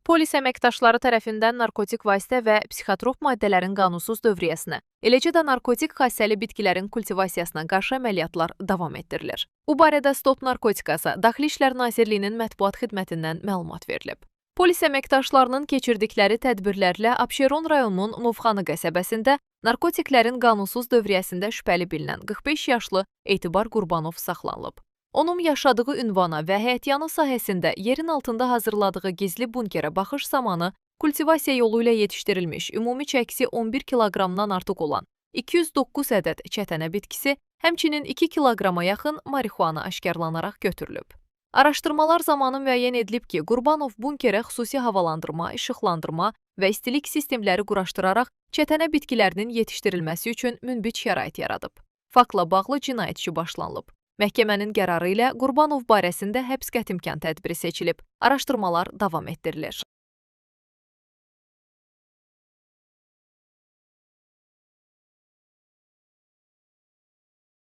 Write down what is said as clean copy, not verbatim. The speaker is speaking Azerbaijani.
Polis əməkdaşları tərəfindən narkotik vasitə və psixotrop maddələrin qanunsuz dövriyyəsinə, eləcə də narkotik xassəli bitkilərin kultivasiyasına qarşı əməliyyatlar davam etdirilir. Bu barədə Stop Narkotikasa Daxili İşlər Nazirliyinin mətbuat xidmətindən məlumat verilib. Polis əməkdaşlarının keçirdikləri tədbirlərlə Abşeron rayonunun Novxanı qəsəbəsində narkotiklərin qanunsuz dövriyyəsində şübhəli bilinən 45 yaşlı Etibar Qurbanov saxlanılıb. Onun yaşadığı ünvana və həyətyanı sahəsində yerin altında hazırladığı gizli bunkerə baxış zamanı kultivasiya yolu ilə yetişdirilmiş ümumi çəkisi 11 kiloqramdan artıq olan 209 ədəd çətənə bitkisi, həmçinin 2 kiloqrama yaxın marixuana aşkarlanaraq götürülüb. Araşdırmalar zamanı müəyyən edilib ki, Qurbanov bunkerə xüsusi havalandırma, işıqlandırma və istilik sistemləri quraşdıraraq çətənə bitkilərinin yetişdirilməsi üçün münbit şərait yaradıb. Faktla bağlı cinayət işi başlanılıb. Məhkəmənin qərarı ilə Qurbanov barəsində həbs qətimkan tədbiri seçilib. Araşdırmalar davam etdirilir.